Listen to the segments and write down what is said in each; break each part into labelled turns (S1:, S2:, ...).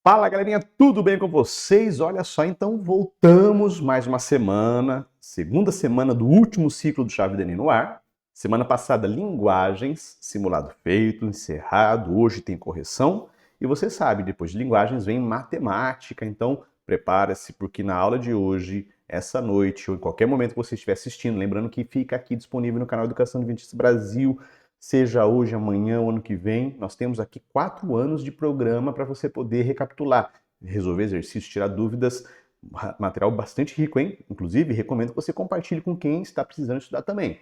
S1: Fala, galerinha, tudo bem com vocês? Olha só, então voltamos mais uma semana, segunda semana do último ciclo do Chave do Enem no ar. Semana passada, linguagens, simulado feito, encerrado, hoje tem correção. E você sabe, depois de linguagens vem matemática, então prepara-se, porque na aula de hoje, essa noite, ou em qualquer momento que você estiver assistindo, lembrando que fica aqui disponível no canal Educação Adventista Brasil, seja hoje, amanhã ou ano que vem, nós temos aqui 4 anos de programa para você poder recapitular, resolver exercícios, tirar dúvidas, material bastante rico, hein? Inclusive, recomendo que você compartilhe com quem está precisando estudar também.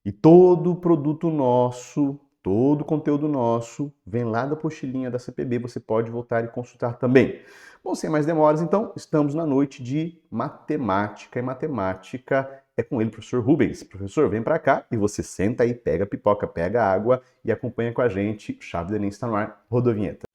S1: E todo produto nosso, todo conteúdo nosso, vem lá da apostilinha da CPB, você pode voltar e consultar também. Bom, sem mais demoras, então, estamos na noite de matemática, e matemática é com ele, professor Rubens. Professor, vem para cá e você senta aí, pega a pipoca, pega a água e acompanha com a gente. Chave do Enem está no ar, roda a vinheta.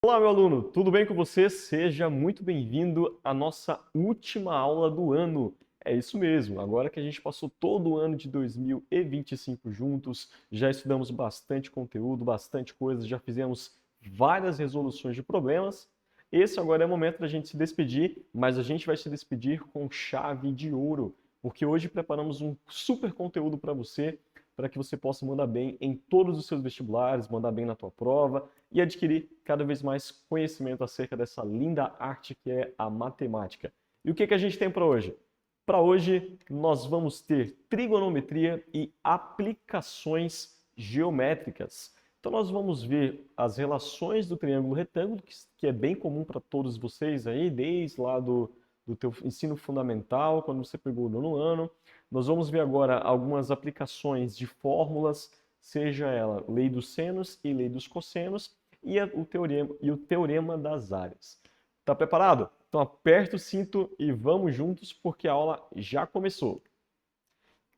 S2: Olá, meu aluno, tudo bem com você? Seja muito bem-vindo à nossa última aula do ano. É isso mesmo, agora que a gente passou todo o ano de 2025 juntos, já estudamos bastante conteúdo, bastante coisa, já fizemos várias resoluções de problemas. Esse agora é o momento da gente se despedir, mas a gente vai se despedir com chave de ouro, porque hoje preparamos um super conteúdo para que você possa mandar bem em todos os seus vestibulares, mandar bem na tua prova e adquirir cada vez mais conhecimento acerca dessa linda arte que é a matemática. E o que a gente tem para hoje? Para hoje, nós vamos ter trigonometria e aplicações geométricas. Então, nós vamos ver as relações do triângulo retângulo, que é bem comum para todos vocês aí, desde lá do teu ensino fundamental, quando você pegou o nono ano. Nós vamos ver agora algumas aplicações de fórmulas, seja ela lei dos senos e lei dos cossenos, e o teorema das áreas. Tá preparado? Então aperta o cinto e vamos juntos porque a aula já começou.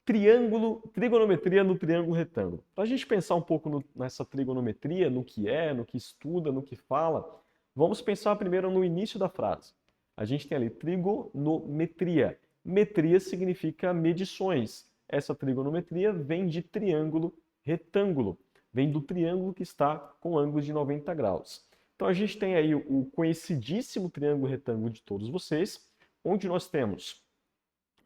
S2: Trigonometria no triângulo retângulo. Para a gente pensar um pouco nessa trigonometria, no que é, no que estuda, no que fala, vamos pensar primeiro no início da frase. A gente tem ali trigonometria. Metria significa medições. Essa trigonometria vem de triângulo retângulo. Vem do triângulo que está com ângulo de 90 graus. Então a gente tem aí o conhecidíssimo triângulo retângulo de todos vocês, onde nós temos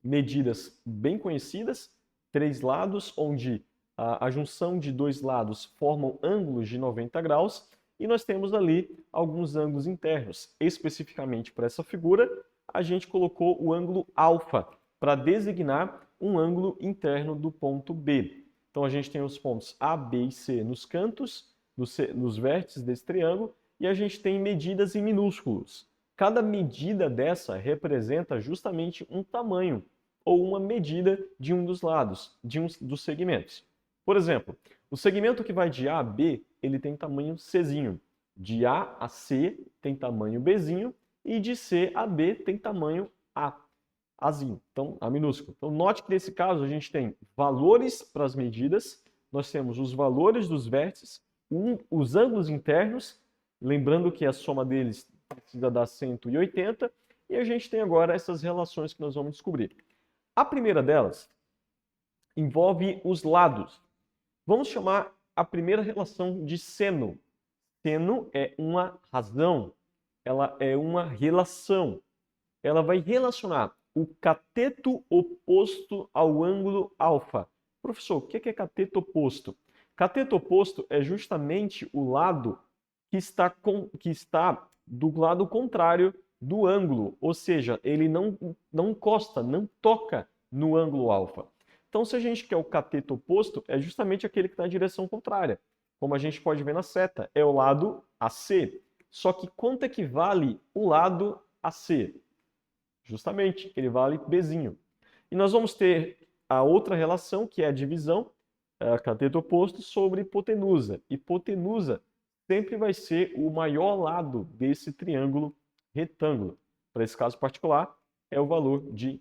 S2: medidas bem conhecidas, 3 lados, onde a junção de 2 lados formam ângulos de 90 graus, e nós temos ali alguns ângulos internos. Especificamente para essa figura, a gente colocou o ângulo alfa para designar um ângulo interno do ponto B. Então a gente tem os pontos A, B e C nos cantos, nos vértices desse triângulo, e a gente tem medidas em minúsculos. Cada medida dessa representa justamente um tamanho ou uma medida de um dos lados, de um dos segmentos. Por exemplo, o segmento que vai de A a B, ele tem tamanho Czinho. De A a C tem tamanho Bzinho e de C a B tem tamanho A, Azinho, então A minúsculo. Então note que nesse caso a gente tem valores para as medidas, nós temos os valores dos vértices, os ângulos internos, lembrando que a soma deles precisa dar 180, e a gente tem agora essas relações que nós vamos descobrir. A primeira delas envolve os lados. Vamos chamar a primeira relação de seno. Seno é uma razão, ela é uma relação. Ela vai relacionar o cateto oposto ao ângulo alfa. Professor, o que é cateto oposto? Cateto oposto é justamente o lado que está do lado contrário do ângulo, ou seja, ele não encosta, não toca no ângulo alfa. Então, se a gente quer o cateto oposto, é justamente aquele que está na direção contrária. Como a gente pode ver na seta, é o lado AC. Só que quanto equivale o lado AC? Justamente, ele vale Bzinho. E nós vamos ter a outra relação, que é a divisão, cateto oposto, sobre hipotenusa. Hipotenusa sempre vai ser o maior lado desse triângulo retângulo. Para esse caso particular, é o valor de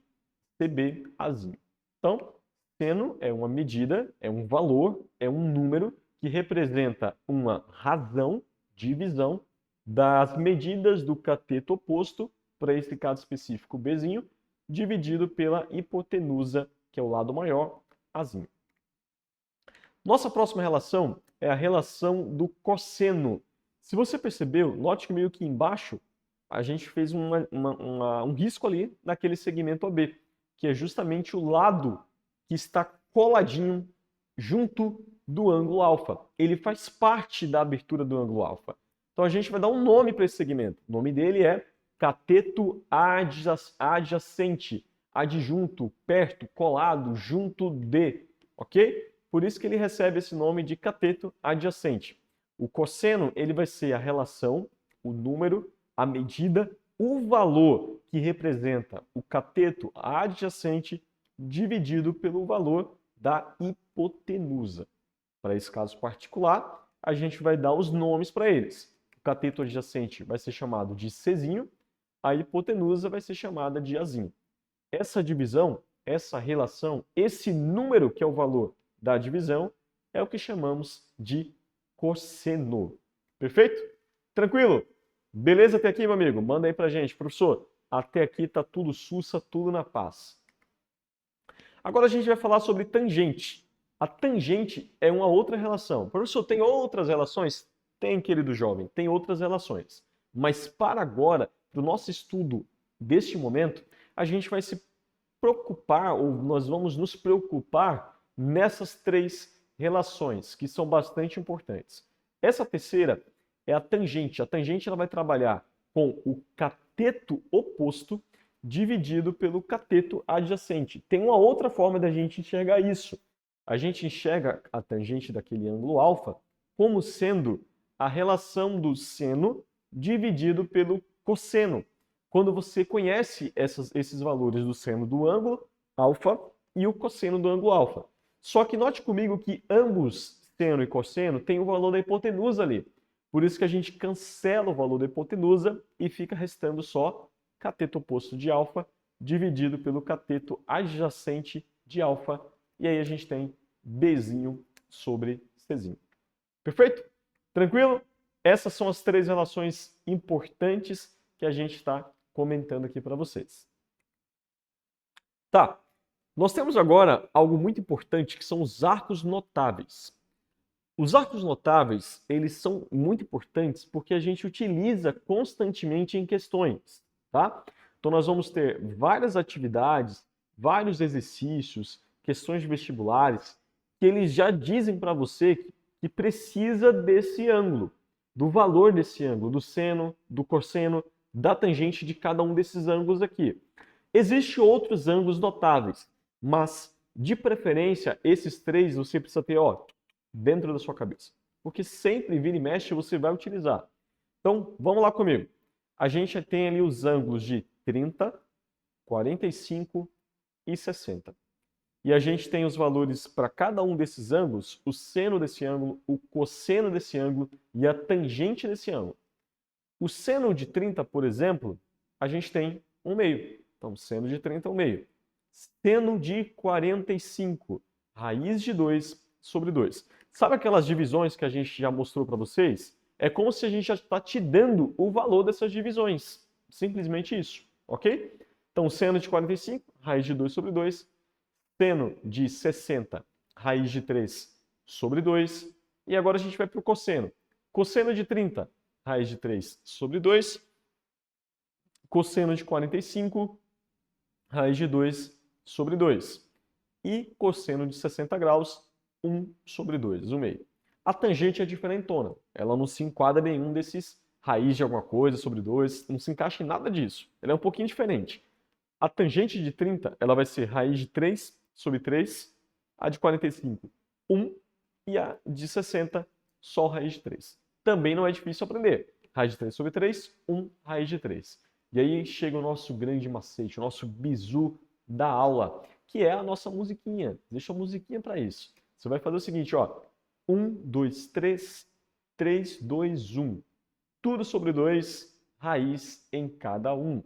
S2: CBAzinho. Então, seno é uma medida, é um valor, é um número que representa uma razão, divisão, das medidas do cateto oposto, para esse caso específico Bzinho, dividido pela hipotenusa, que é o lado maior, Azinho. Nossa próxima relação é a relação do cosseno. Se você percebeu, note que meio que embaixo a gente fez um risco ali naquele segmento AB, que é justamente o lado que está coladinho junto do ângulo alfa. Ele faz parte da abertura do ângulo alfa. Então a gente vai dar um nome para esse segmento. O nome dele é cateto adjacente, adjunto, perto, colado, junto de, ok? Por isso que ele recebe esse nome de cateto adjacente. O cosseno, ele vai ser a relação, o número, a medida, o valor que representa o cateto adjacente dividido pelo valor da hipotenusa. Para esse caso particular, a gente vai dar os nomes para eles. O cateto adjacente vai ser chamado de Czinho, a hipotenusa vai ser chamada de Azinho. Essa divisão, essa relação, esse número que é o valor da divisão, é o que chamamos de cosseno. Perfeito? Tranquilo? Beleza até aqui, meu amigo? Manda aí pra gente. Professor, até aqui tá tudo sussa, tudo na paz. Agora a gente vai falar sobre tangente. A tangente é uma outra relação. Professor, tem outras relações? Tem, querido jovem, tem outras relações. Mas para agora, para o nosso estudo deste momento, a gente vai se preocupar, ou nós vamos nos preocupar nessas três relações, que são bastante importantes. Essa terceira é a tangente. A tangente ela vai trabalhar com o cateto oposto dividido pelo cateto adjacente. Tem uma outra forma da gente enxergar isso. A gente enxerga a tangente daquele ângulo alfa como sendo a relação do seno dividido pelo cosseno. Quando você conhece esses valores do seno do ângulo alfa e o cosseno do ângulo alfa. Só que note comigo que ambos, seno e cosseno, têm o valor da hipotenusa ali. Por isso que a gente cancela o valor da hipotenusa e fica restando só cateto oposto de alfa dividido pelo cateto adjacente de alfa. E aí a gente tem Bzinho sobre Czinho. Perfeito? Tranquilo? Essas são as três relações importantes que a gente está comentando aqui para vocês. Tá. Nós temos agora algo muito importante que são os arcos notáveis. Os arcos notáveis, eles são muito importantes porque a gente utiliza constantemente em questões, tá? Então nós vamos ter várias atividades, vários exercícios, questões de vestibulares, que eles já dizem para você que precisa desse ângulo, do valor desse ângulo, do seno, do cosseno, da tangente de cada um desses ângulos aqui. Existem outros ângulos notáveis, mas de preferência esses três você precisa ter, ó, dentro da sua cabeça. Porque sempre, vira e mexe, você vai utilizar. Então, vamos lá comigo. A gente tem ali os ângulos de 30, 45 e 60. E a gente tem os valores para cada um desses ângulos, o seno desse ângulo, o cosseno desse ângulo e a tangente desse ângulo. O seno de 30, por exemplo, a gente tem 1/2. Então, seno de 30 é 1/2. Seno de 45, raiz de 2 sobre 2. Sabe aquelas divisões que a gente já mostrou para vocês? É como se a gente já está te dando o valor dessas divisões. Simplesmente isso, ok? Então, seno de 45, raiz de 2 sobre 2. Seno de 60, raiz de 3 sobre 2. E agora a gente vai para o cosseno. Cosseno de 30, raiz de 3 sobre 2. Cosseno de 45, raiz de 2 sobre 2. E cosseno de 60 graus, 1 sobre 2, 1/2. A tangente é diferentona. Ela não se enquadra em nenhum desses raiz de alguma coisa sobre 2, não se encaixa em nada disso. Ela é um pouquinho diferente. A tangente de 30, ela vai ser raiz de 3 sobre 3, a de 45, 1, e a de 60, só raiz de 3. Também não é difícil aprender. Raiz de 3 sobre 3, 1, raiz de 3. E aí chega o nosso grande macete, o nosso bizu da aula, que é a nossa musiquinha. Deixa a musiquinha para isso. Você vai fazer o seguinte, ó. 1, 2, 3, 3, 2, 1. Tudo sobre 2, raiz em cada um.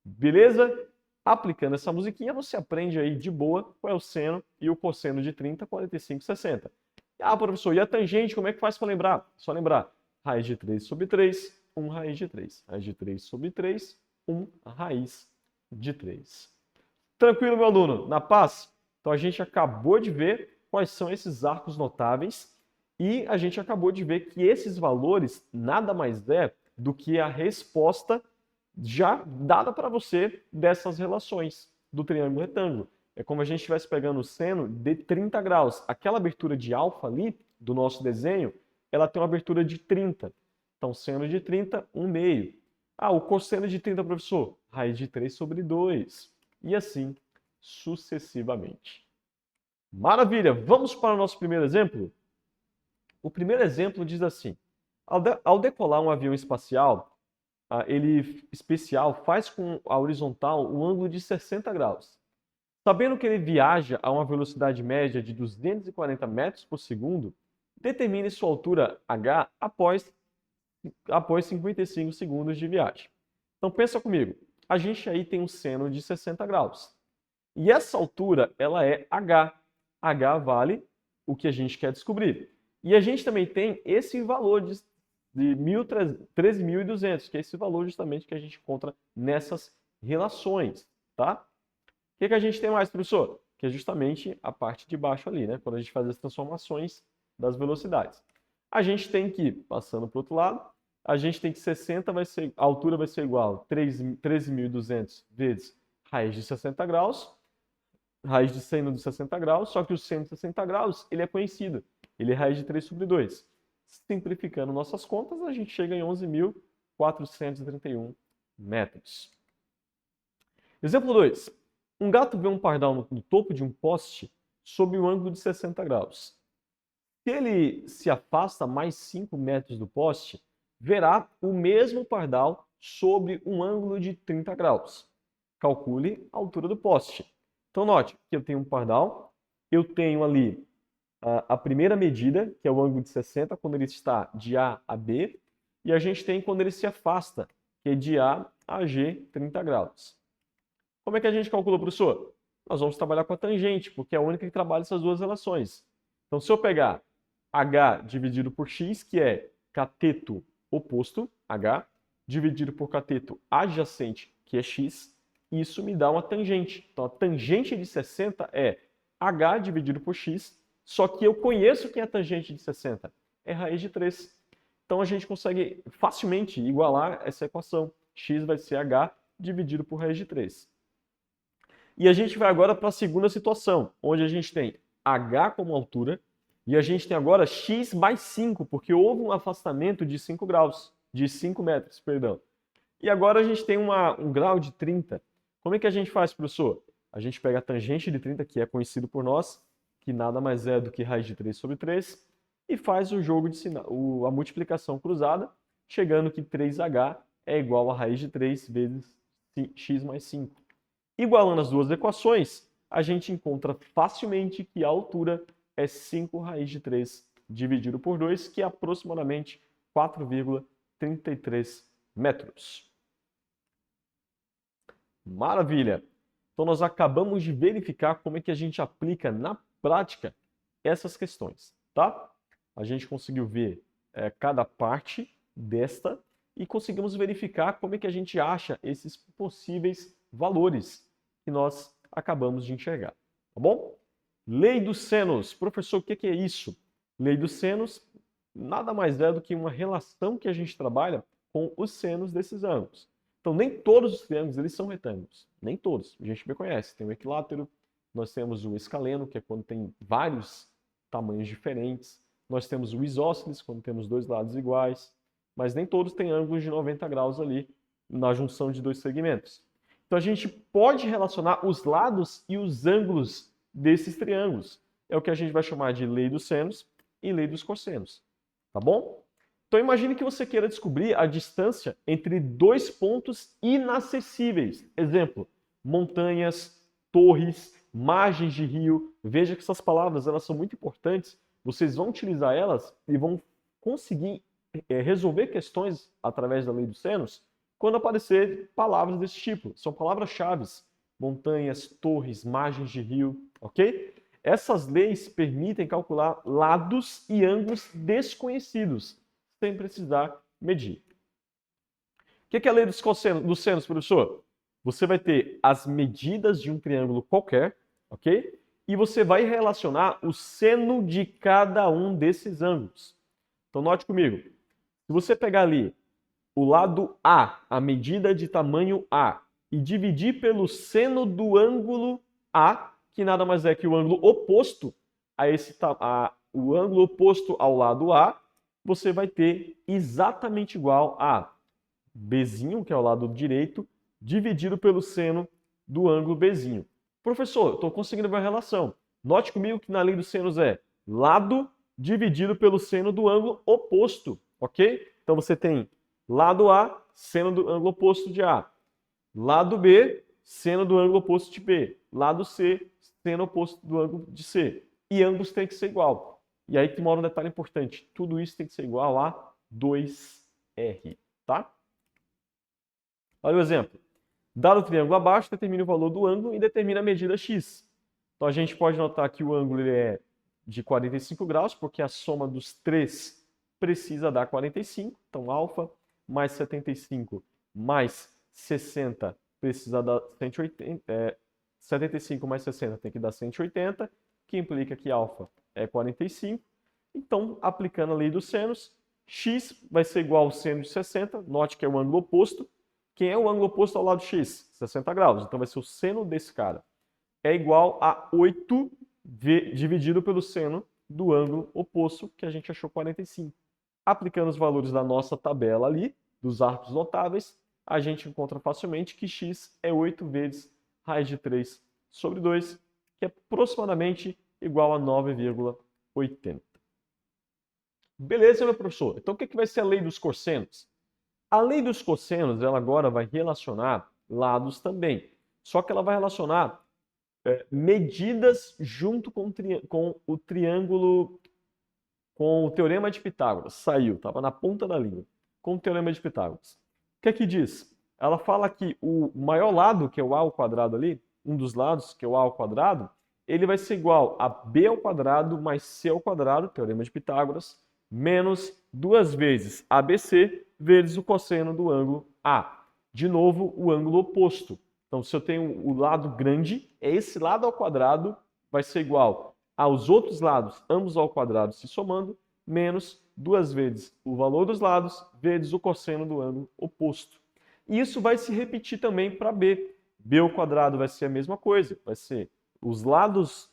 S2: Beleza? Aplicando essa musiquinha, você aprende aí de boa qual é o seno e o cosseno de 30, 45, 60. Ah, professor, e a tangente, como é que faz para lembrar? Só lembrar, raiz de 3 sobre 3, 1 raiz de 3. Raiz de 3 sobre 3, 1 raiz de 3. Tranquilo, meu aluno? Na paz? Então a gente acabou de ver quais são esses arcos notáveis e a gente acabou de ver que esses valores nada mais é do que a resposta já dada para você dessas relações do triângulo retângulo. É como a gente estivesse pegando o seno de 30 graus. Aquela abertura de alfa ali, do nosso desenho, ela tem uma abertura de 30. Então, seno de 30, 1 meio. Ah, o cosseno de 30, professor? Raiz de 3 sobre 2. E assim sucessivamente. Maravilha! Vamos para o nosso primeiro exemplo? O primeiro exemplo diz assim: ao decolar um avião espacial, ele especial faz com a horizontal um ângulo de 60 graus. Sabendo que ele viaja a uma velocidade média de 240 metros por segundo, determine sua altura h após 55 segundos de viagem. Então pensa comigo, a gente aí tem um seno de 60 graus. E essa altura, ela é h. h vale o que a gente quer descobrir. E a gente também tem esse valor de 13.200, que é esse valor justamente que a gente encontra nessas relações, tá? O que a gente tem mais, professor? Que é justamente a parte de baixo ali, né? Quando a gente faz as transformações das velocidades. A gente tem que, passando para o outro lado, a gente tem que 60 a altura vai ser igual a 13.200 vezes raiz de 60 graus, raiz de seno de 60 graus, só que o seno de 60 graus, ele é conhecido. Ele é raiz de 3 sobre 2. Simplificando nossas contas, a gente chega em 11.431 metros. Exemplo 2. Um gato vê um pardal no topo de um poste sob um ângulo de 60 graus. Se ele se afasta mais 5 metros do poste, verá o mesmo pardal sobre um ângulo de 30 graus. Calcule a altura do poste. Então note que eu tenho um pardal, eu tenho ali a primeira medida, que é o ângulo de 60, quando ele está de A a B, e a gente tem quando ele se afasta, que é de A a G, 30 graus. Como é que a gente calcula, professor? Nós vamos trabalhar com a tangente, porque é a única que trabalha essas duas relações. Então, se eu pegar H dividido por X, que é cateto oposto, H, dividido por cateto adjacente, que é X, isso me dá uma tangente. Então, a tangente de 60 é H dividido por X, só que eu conheço quem é a tangente de 60. É raiz de 3. Então, a gente consegue facilmente igualar essa equação. X vai ser H dividido por raiz de 3. E a gente vai agora para a segunda situação, onde a gente tem H como altura e a gente tem agora X mais 5, porque houve um afastamento de 5 graus, de 5 metros, perdão. E agora a gente tem um grau de 30. Como é que a gente faz, professor? A gente pega a tangente de 30, que é conhecido por nós, que nada mais é do que raiz de 3 sobre 3, e faz o jogo de sinal, a multiplicação cruzada, chegando que 3H é igual a raiz de 3 vezes X mais 5. Igualando as duas equações, a gente encontra facilmente que a altura é 5 raiz de 3 dividido por 2, que é aproximadamente 4,33 metros. Maravilha! Então nós acabamos de verificar como é que a gente aplica na prática essas questões, tá? A gente conseguiu ver cada parte desta e conseguimos verificar como é que a gente acha esses possíveis valores que nós acabamos de enxergar, tá bom? Lei dos senos. Professor, o que é isso? Lei dos senos nada mais é do que uma relação que a gente trabalha com os senos desses ângulos. Então, nem todos os triângulos eles são retângulos. Nem todos. A gente bem conhece. Tem o equilátero, nós temos o escaleno, que é quando tem vários tamanhos diferentes. Nós temos o isósceles, quando temos dois lados iguais. Mas nem todos têm ângulos de 90 graus ali na junção de dois segmentos. Então, a gente pode relacionar os lados e os ângulos desses triângulos. É o que a gente vai chamar de lei dos senos e lei dos cossenos. Tá bom? Então, imagine que você queira descobrir a distância entre dois pontos inacessíveis. Exemplo, montanhas, torres, margens de rio. Veja que essas palavras elas são muito importantes. Vocês vão utilizar elas e vão conseguir resolver questões através da lei dos senos quando aparecer palavras desse tipo. São palavras-chave. Montanhas, torres, margens de rio, ok? Essas leis permitem calcular lados e ângulos desconhecidos, sem precisar medir. O que é a lei dos senos, professor? Você vai ter as medidas de um triângulo qualquer, ok? E você vai relacionar o seno de cada um desses ângulos. Então, note comigo. Se você pegar ali o lado A, a medida de tamanho A, e dividir pelo seno do ângulo A, que nada mais é que o ângulo oposto o ângulo oposto ao lado A, você vai ter exatamente igual a Bzinho, que é o lado direito, dividido pelo seno do ângulo Bzinho. Professor, estou conseguindo ver a relação. Note comigo que na lei dos senos é lado dividido pelo seno do ângulo oposto, ok? Então você tem lado A, seno do ângulo oposto de A. Lado B, seno do ângulo oposto de B. Lado C, seno oposto do ângulo de C. E ambos têm que ser igual. E aí que mora um detalhe importante. Tudo isso tem que ser igual a 2R, tá? Olha o exemplo. Dado o triângulo abaixo, determine o valor do ângulo e determine a medida x. Então a gente pode notar que o ângulo ele é de 45 graus, porque a soma dos três precisa dar 45. Então alfa mais 75 mais 60 precisa dar 180. 75 mais 60 tem que dar 180, que implica que alfa é 45. Então, aplicando a lei dos senos, x vai ser igual ao seno de 60. Note que é o ângulo oposto. Quem é o ângulo oposto ao lado x? 60 graus. Então vai ser o seno desse cara. É igual a 8 dividido pelo seno do ângulo oposto, que a gente achou 45. Aplicando os valores da nossa tabela ali, dos arcos notáveis, a gente encontra facilmente que x é 8 vezes raiz de 3 sobre 2, que é aproximadamente igual a 9,80. Beleza, meu professor? Então o que vai ser a lei dos cossenos? A lei dos cossenos, ela agora vai relacionar lados também. Só que ela vai relacionar medidas junto com o triângulo, com o teorema de Pitágoras. Saiu, estava na ponta da língua. Com o teorema de Pitágoras. O que é que diz? Ela fala que o maior lado, que é o a ao quadrado ali, um dos lados, que é o a ao quadrado, ele vai ser igual a b ao quadrado mais c ao quadrado, teorema de Pitágoras, menos 2 vezes ABC vezes o cosseno do ângulo A. De novo, o ângulo oposto. Então, se eu tenho o lado grande, esse lado ao quadrado vai ser igual aos outros lados, ambos ao quadrado se somando, menos 2 vezes o valor dos lados vezes o cosseno do ângulo oposto. E isso vai se repetir também para B. B ao quadrado vai ser a mesma coisa. Vai ser os lados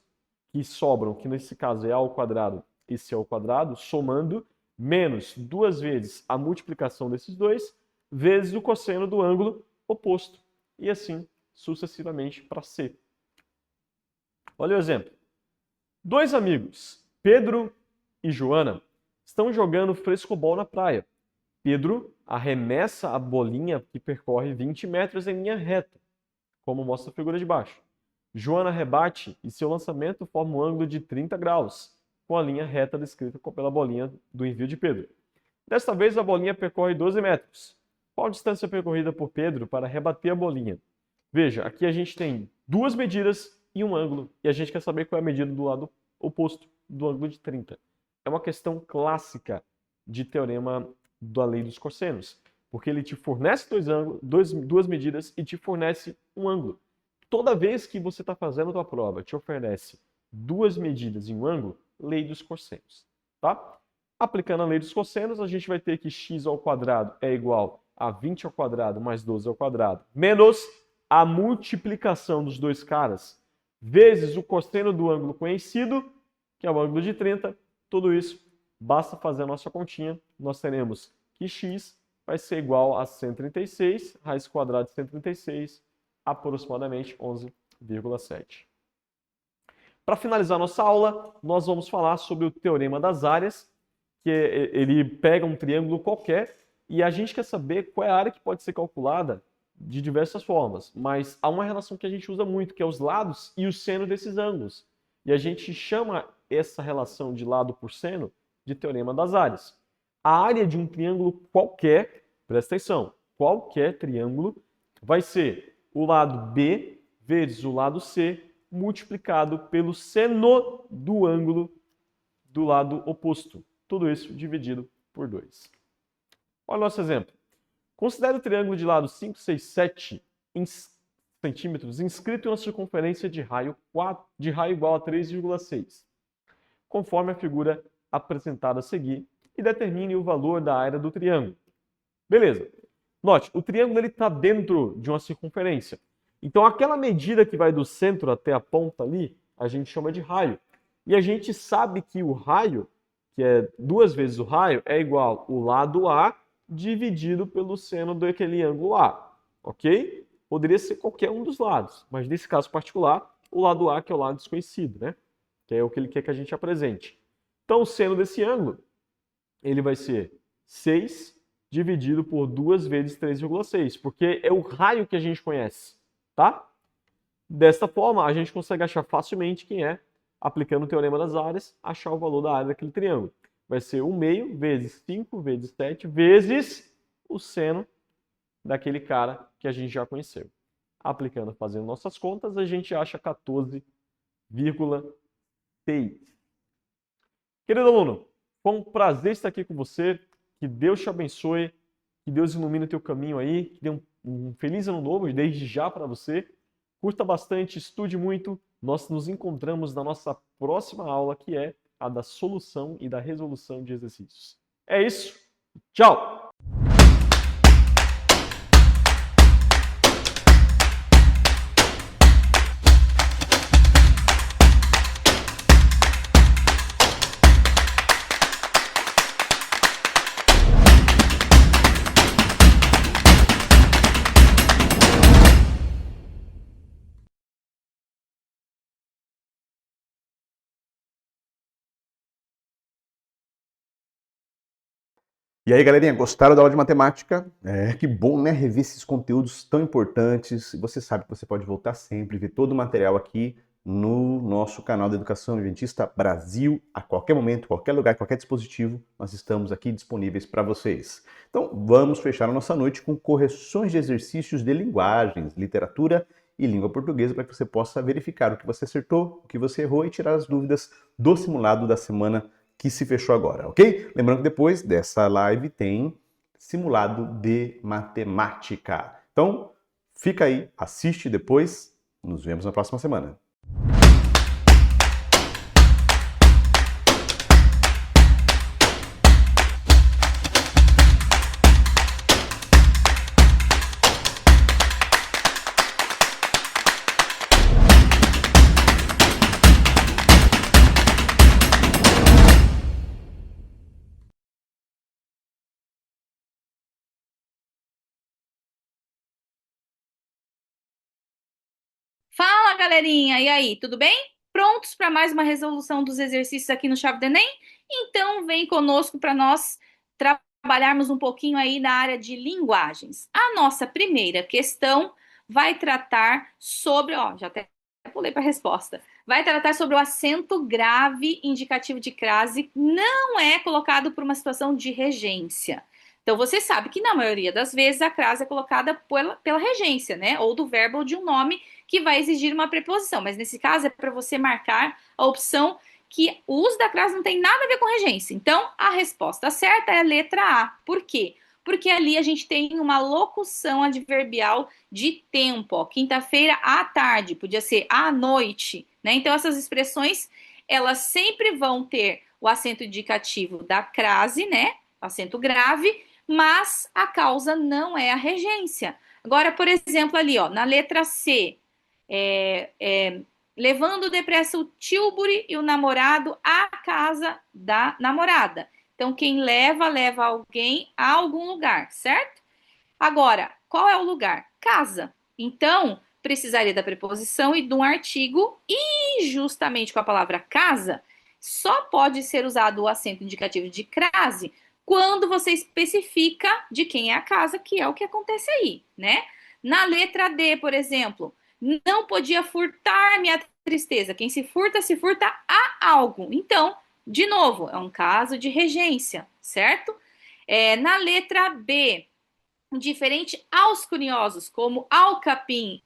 S2: que sobram, que nesse caso é A ao quadrado e C ao quadrado, somando, menos 2 vezes a multiplicação desses dois, vezes o cosseno do ângulo oposto. E assim sucessivamente para C. Olha o exemplo. Dois amigos, Pedro e Joana, estão jogando frescobol na praia. Pedro arremessa a bolinha que percorre 20 metros em linha reta, como mostra a figura de baixo. Joana rebate e seu lançamento forma um ângulo de 30 graus, com a linha reta descrita pela bolinha do envio de Pedro. Desta vez, a bolinha percorre 12 metros. Qual a distância percorrida por Pedro para rebater a bolinha? Veja, aqui a gente tem duas medidas e um ângulo, e a gente quer saber qual é a medida do lado oposto do ângulo de 30. É uma questão clássica de teorema da lei dos cossenos, porque ele te fornece duas medidas e te fornece um ângulo. Toda vez que você está fazendo a tua prova, te oferece duas medidas e um ângulo, lei dos cossenos, tá? Aplicando a lei dos cossenos, a gente vai ter que x ao quadrado é igual a 20 ao quadrado mais 12 ao quadrado, menos a multiplicação dos dois caras, vezes o cosseno do ângulo conhecido, que é o ângulo de 30. Tudo isso, basta fazer a nossa continha. Nós teremos que x vai ser igual a 136, raiz quadrada de 136, aproximadamente 11,7. Para finalizar nossa aula, nós vamos falar sobre o teorema das áreas, que ele pega um triângulo qualquer e a gente quer saber qual é a área que pode ser calculada de diversas formas, mas há uma relação que a gente usa muito, que é os lados e o seno desses ângulos. E a gente chama essa relação de lado por seno de teorema das áreas. A área de um triângulo qualquer, presta atenção, qualquer triângulo vai ser o lado B vezes o lado C multiplicado pelo seno do ângulo do lado oposto. Tudo isso dividido por 2. Olha o nosso exemplo. Considere o triângulo de lado 5, 6, 7 centímetros inscrito em uma circunferência de raio igual a 3,6, conforme a figura apresentada a seguir, e determine o valor da área do triângulo. Beleza. Note, o triângulo está dentro de uma circunferência. Então, aquela medida que vai do centro até a ponta ali, a gente chama de raio. E a gente sabe que o raio, que é 2 vezes o raio, é igual ao lado A dividido pelo seno daquele ângulo A. Ok? Poderia ser qualquer um dos lados, mas nesse caso particular, o lado A, que é o lado desconhecido, né? Que é o que ele quer que a gente apresente. Então, o seno desse ângulo, ele vai ser 6 dividido por 2 vezes 3,6, porque é o raio que a gente conhece, tá? Desta forma, a gente consegue achar facilmente quem é, aplicando o teorema das áreas, achar o valor da área daquele triângulo. Vai ser 1/2 vezes 5 vezes 7 vezes o seno daquele cara que a gente já conheceu. Aplicando, fazendo nossas contas, a gente acha 14,6. Querido aluno, foi um prazer estar aqui com você. Que Deus te abençoe, que Deus ilumine o teu caminho aí, que dê um feliz ano novo desde já para você. Curta bastante, estude muito. Nós nos encontramos na nossa próxima aula, que é a da solução e da resolução de exercícios. É isso. Tchau!
S1: E aí, galerinha, gostaram da aula de matemática? Que bom, né? Rever esses conteúdos tão importantes. Você sabe que você pode voltar sempre, ver todo o material aqui no nosso canal da Educação Adventista Brasil, a qualquer momento, qualquer lugar, qualquer dispositivo, nós estamos aqui disponíveis para vocês. Então, vamos fechar a nossa noite com correções de exercícios de linguagens, literatura e língua portuguesa, para que você possa verificar o que você acertou, o que você errou e tirar as dúvidas do simulado da semana que se fechou agora, ok? Lembrando que depois dessa live tem simulado de matemática. Então, fica aí, assiste depois, nos vemos na próxima semana.
S3: Fala, galerinha! E aí, tudo bem? Prontos para mais uma resolução dos exercícios aqui no Chave do Enem? Então, vem conosco para nós trabalharmos um pouquinho aí na área de linguagens. A nossa primeira questão vai tratar sobre, já até pulei para a resposta. Vai tratar sobre o acento grave indicativo de crase não é colocado por uma situação de regência. Então, você sabe que na maioria das vezes a crase é colocada pela regência, né? Ou do verbo ou de um nome que vai exigir uma preposição. Mas nesse caso é para você marcar a opção que o uso da crase não tem nada a ver com regência. Então, a resposta certa é a letra A. Por quê? Porque ali a gente tem uma locução adverbial de tempo. Quinta-feira à tarde, podia ser à noite, né? Então, essas expressões, elas sempre vão ter o acento indicativo da crase, né? Acento grave, mas a causa não é a regência. Agora, por exemplo, ali, na letra C, levando depressa o Tilbury e o namorado à casa da namorada. Então, quem leva alguém a algum lugar, certo? Agora, qual é o lugar? Casa. Então, precisaria da preposição e de um artigo, e justamente com a palavra casa, só pode ser usado o acento indicativo de crase quando você especifica de quem é a casa, que é o que acontece aí, né? Na letra D, por exemplo, não podia furtar minha tristeza. Quem se furta a algo. Então, de novo, é um caso de regência, certo? Na letra B, indiferente aos curiosos, como ao capim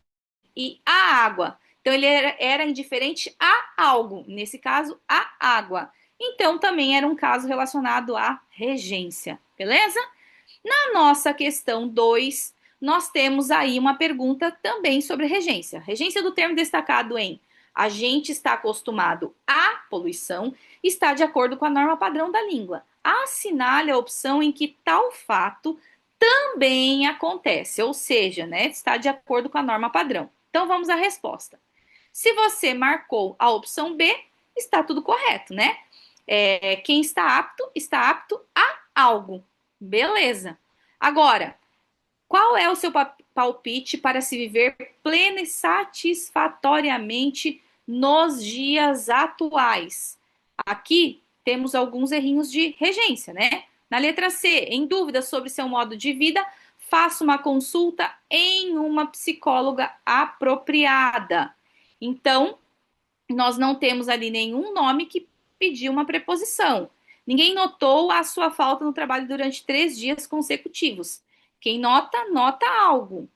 S3: e à água. Então, ele era indiferente a algo, nesse caso, a água. Então, também era um caso relacionado à regência, beleza? Na nossa questão 2, nós temos aí uma pergunta também sobre regência. Regência do termo destacado em a gente está acostumado à poluição, está de acordo com a norma padrão da língua. Assinale a opção em que tal fato também acontece, ou seja, né, está de acordo com a norma padrão. Então vamos à resposta. Se você marcou a opção B, está tudo correto, né? Quem está apto a algo. Beleza. Agora, qual é o seu palpite para se viver plena e satisfatoriamente nos dias atuais? Aqui temos alguns errinhos de regência, né? Na letra C, em dúvida sobre seu modo de vida, faça uma consulta em uma psicóloga apropriada. Então, nós não temos ali nenhum nome que pediu uma preposição. Ninguém notou a sua falta no trabalho durante 3 dias consecutivos. Quem nota, nota algo.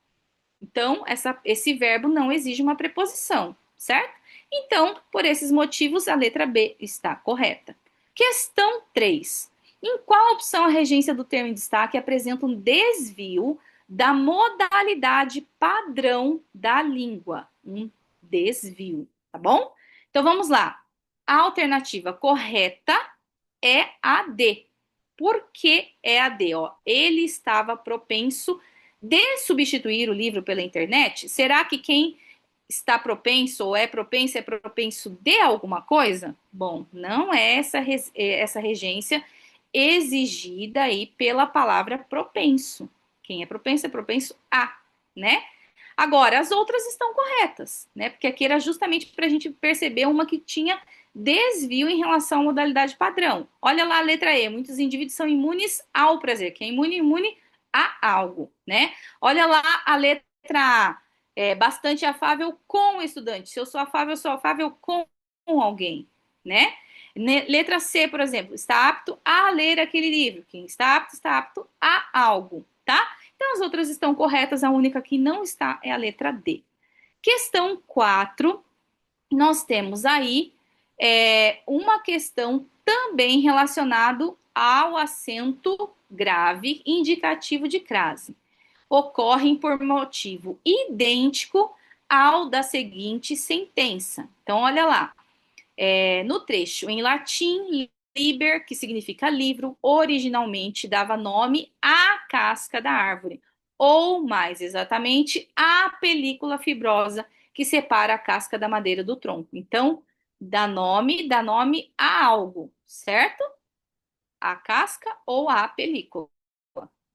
S3: Então, esse verbo não exige uma preposição, certo? Então, por esses motivos, a letra B está correta. Questão 3. Em qual opção a regência do termo em destaque apresenta um desvio da modalidade padrão da língua? Um desvio, tá bom? Então, vamos lá. A alternativa correta é a D. Por que é a D? Ele estava propenso de substituir o livro pela internet? Será que quem está propenso ou é propenso de alguma coisa? Bom, não é essa regência exigida aí pela palavra propenso. Quem é propenso a, né? Agora, as outras estão corretas, né? Porque aqui era justamente para a gente perceber uma que tinha desvio em relação à modalidade padrão. Olha lá a letra E. Muitos indivíduos são imunes ao prazer. Quem é imune a algo, né? Olha lá a letra A. Bastante afável com o estudante. Se eu sou afável com alguém, né? Letra C, por exemplo, está apto a ler aquele livro. Quem está apto a algo, tá? Então, as outras estão corretas, a única que não está é a letra D. Questão 4, nós temos aí uma questão também relacionada ao acento grave indicativo de crase. Ocorrem por motivo idêntico ao da seguinte sentença. Então, olha lá. No trecho, em latim, liber, que significa livro, originalmente dava nome à casca da árvore, ou, mais exatamente, à película fibrosa que separa a casca da madeira do tronco. Então, dá nome a algo, certo? A casca ou a película.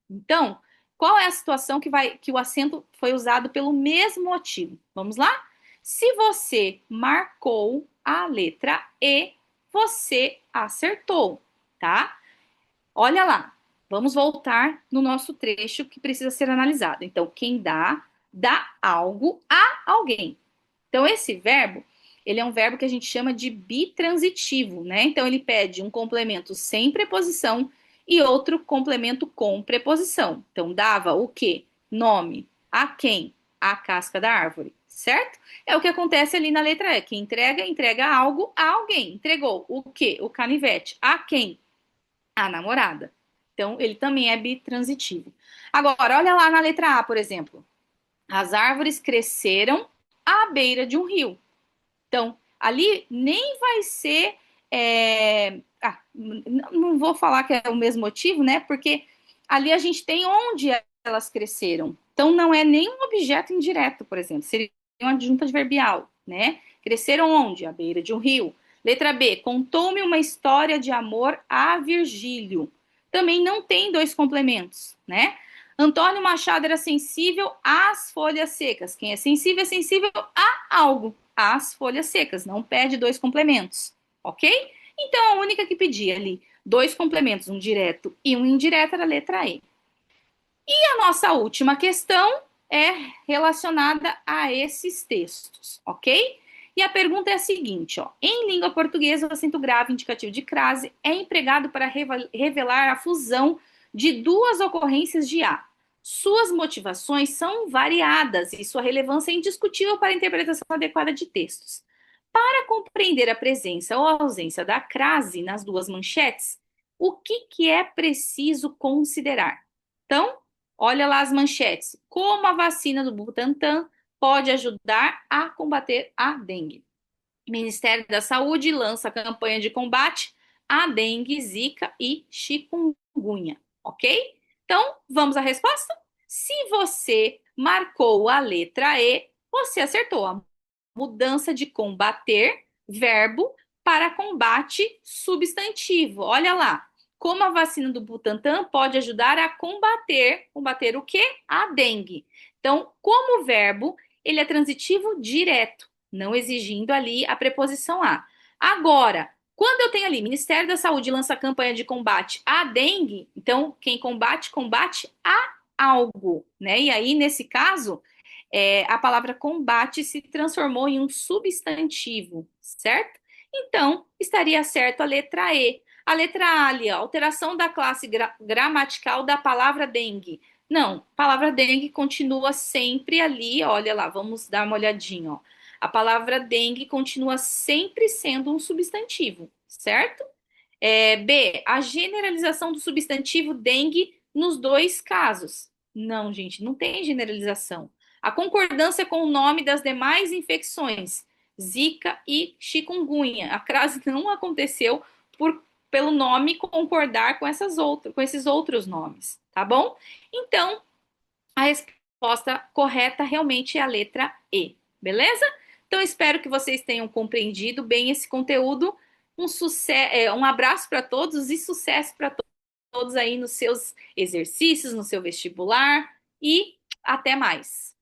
S3: Então, qual é a situação que o acento foi usado pelo mesmo motivo? Vamos lá? Se você marcou a letra E, você acertou, tá? Olha lá, vamos voltar no nosso trecho que precisa ser analisado. Então, quem dá algo a alguém. Então, esse verbo, ele é um verbo que a gente chama de bitransitivo, né? Então, ele pede um complemento sem preposição e outro complemento com preposição. Então, dava o quê? Nome. A quem? A casca da árvore, certo? É o que acontece ali na letra E. Quem entrega algo a alguém. Entregou o quê? O canivete. A quem? A namorada. Então, ele também é bitransitivo. Agora, olha lá na letra A, por exemplo. As árvores cresceram à beira de um rio. Então, ali nem vai ser... não vou falar que é o mesmo motivo, né? Porque ali a gente tem onde elas cresceram. Então, não é nenhum objeto indireto, por exemplo. Seria uma adjunta adverbial, né? Cresceram onde? À beira de um rio. Letra B. Contou-me uma história de amor a Virgílio. Também não tem 2 complementos, né? Antônio Machado era sensível às folhas secas. Quem é sensível a algo. Às folhas secas. Não pede 2 complementos, ok? Então, a única que pedia ali 2 complementos, um direto e um indireto, era a letra E. E a nossa última questão é relacionada a esses textos, ok? E a pergunta é a seguinte, ó. Em língua portuguesa, o acento grave indicativo de crase é empregado para revelar a fusão de 2 ocorrências de A. Suas motivações são variadas e sua relevância é indiscutível para a interpretação adequada de textos. Para compreender a presença ou a ausência da crase nas duas manchetes, o que é preciso considerar? Então, olha lá as manchetes. Como a vacina do Butantan pode ajudar a combater a dengue? Ministério da Saúde lança campanha de combate à dengue, zika e chikungunya, ok? Então, vamos à resposta? Se você marcou a letra E, você acertou. A mudança de combater, verbo, para combate, substantivo. Olha lá. Como a vacina do Butantan pode ajudar a combater o quê? A dengue. Então, como verbo, ele é transitivo direto, não exigindo ali a preposição a. Agora, quando eu tenho ali, Ministério da Saúde lança campanha de combate à dengue, então quem combate, combate a algo, né? E aí, nesse caso, a palavra combate se transformou em um substantivo, certo? Então, estaria certo a letra E. A letra A ali, a alteração da classe gramatical da palavra dengue. Não, a palavra dengue continua sempre ali, olha lá, vamos dar uma olhadinha, ó. A palavra dengue continua sempre sendo um substantivo, certo? B, a generalização do substantivo dengue nos dois casos. Não, gente, não tem generalização. A concordância com o nome das demais infecções, Zika e chikungunya. A crase não aconteceu pelo nome concordar com com esses outros nomes, tá bom? Então, a resposta correta realmente é a letra E, beleza? Então, espero que vocês tenham compreendido bem esse conteúdo. Um abraço para todos e sucesso para todos aí nos seus exercícios, no seu vestibular e até mais.